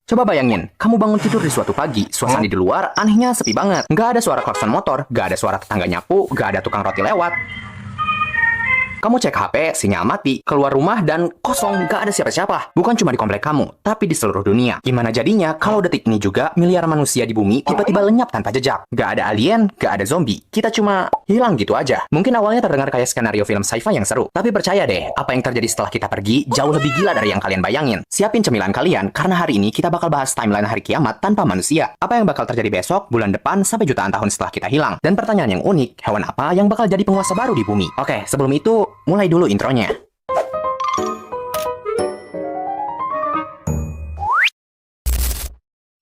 Coba bayangin, kamu bangun tidur di suatu pagi, suasana di luar anehnya sepi banget. Nggak ada suara klakson motor, nggak ada suara tetangga nyapu, nggak ada tukang roti lewat. Kamu cek HP, sinyal mati, keluar rumah dan kosong, gak ada siapa-siapa. Bukan cuma di komplek kamu, tapi di seluruh dunia. Gimana jadinya kalau detik ini juga miliaran manusia di bumi tiba-tiba lenyap tanpa jejak? Gak ada alien, gak ada zombie. Kita cuma hilang gitu aja. Mungkin awalnya terdengar kayak skenario film sci-fi yang seru. Tapi percaya deh, apa yang terjadi setelah kita pergi jauh lebih gila dari yang kalian bayangin. Siapin cemilan kalian, karena hari ini kita bakal bahas timeline hari kiamat tanpa manusia. Apa yang bakal terjadi besok, bulan depan, sampai jutaan tahun setelah kita hilang. Dan pertanyaan yang unik, hewan apa yang bakal jadi penguasa baru di bumi? Oke, sebelum itu, mulai dulu intronya.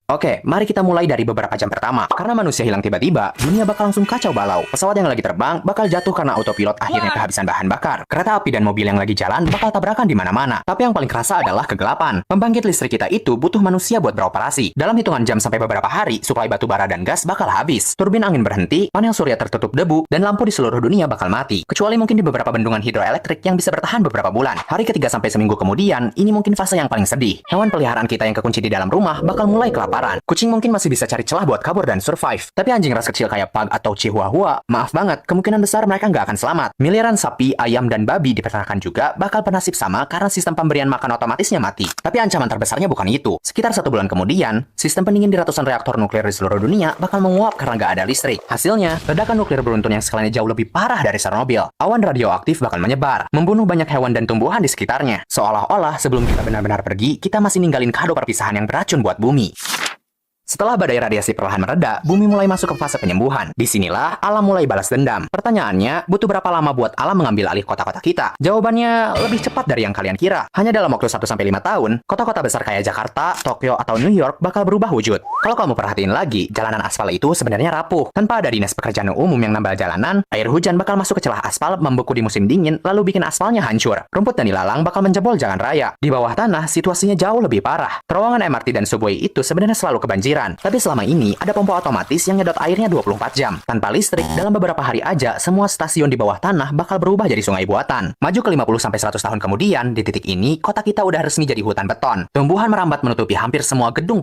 Oke, mari kita mulai dari beberapa jam pertama. Karena manusia hilang tiba-tiba, dunia bakal langsung kacau balau. Pesawat yang lagi terbang bakal jatuh karena autopilot akhirnya kehabisan bahan bakar. Kereta api dan mobil yang lagi jalan bakal tabrakan di mana-mana. Tapi yang paling kerasa adalah kegelapan. Pembangkit listrik kita itu butuh manusia buat beroperasi. Dalam hitungan jam sampai beberapa hari, suplai batu bara dan gas bakal habis. Turbin angin berhenti, panel surya tertutup debu, dan lampu di seluruh dunia bakal mati. Kecuali mungkin di beberapa bendungan hidroelektrik yang bisa bertahan beberapa bulan. Hari ketiga sampai seminggu kemudian, ini mungkin fase yang paling sedih. Hewan peliharaan kita yang kekunci di dalam rumah bakal mulai kelaparan. Kucing mungkin masih bisa cari celah buat kabur dan survive. Tapi anjing ras kecil kayak pug atau chihuahua, maaf banget, kemungkinan besar mereka nggak akan selamat. Miliaran sapi, ayam, dan babi di peternakan juga bakal bernasib sama karena sistem pemberian makan otomatisnya mati. Tapi ancaman terbesarnya bukan itu. Sekitar 1 bulan kemudian, sistem pendingin di ratusan reaktor nuklir di seluruh dunia bakal menguap karena nggak ada listrik. Hasilnya, ledakan nuklir beruntun yang skalanya jauh lebih parah dari Chernobyl. Awan radioaktif bakal menyebar, membunuh banyak hewan dan tumbuhan di sekitarnya. Seolah-olah sebelum kita benar-benar pergi, kita masih ninggalin kado perpisahan yang beracun buat bumi. Setelah badai radiasi perlahan mereda, bumi mulai masuk ke fase penyembuhan. Disinilah alam mulai balas dendam. Pertanyaannya, butuh berapa lama buat alam mengambil alih kota-kota kita? Jawabannya lebih cepat dari yang kalian kira. Hanya dalam waktu 1-5 tahun, kota-kota besar kayak Jakarta, Tokyo, atau New York bakal berubah wujud. Kalau kamu perhatiin lagi, jalanan aspal itu sebenarnya rapuh. Tanpa ada dinas pekerjaan umum yang nambal jalanan, air hujan bakal masuk ke celah aspal, membeku di musim dingin, lalu bikin aspalnya hancur. Rumput dan ilalang bakal menjebol jalan raya. Di bawah tanah, situasinya jauh lebih parah. Terowongan MRT dan subway itu sebenarnya selalu kebanjiran. Tapi selama ini, ada pompa otomatis yang nyedot airnya 24 jam. Tanpa listrik, dalam beberapa hari aja, semua stasiun di bawah tanah bakal berubah jadi sungai buatan. Maju ke 50-100 tahun kemudian, di titik ini, kota kita udah resmi jadi hutan beton. Tumbuhan merambat menutupi hampir semua gedung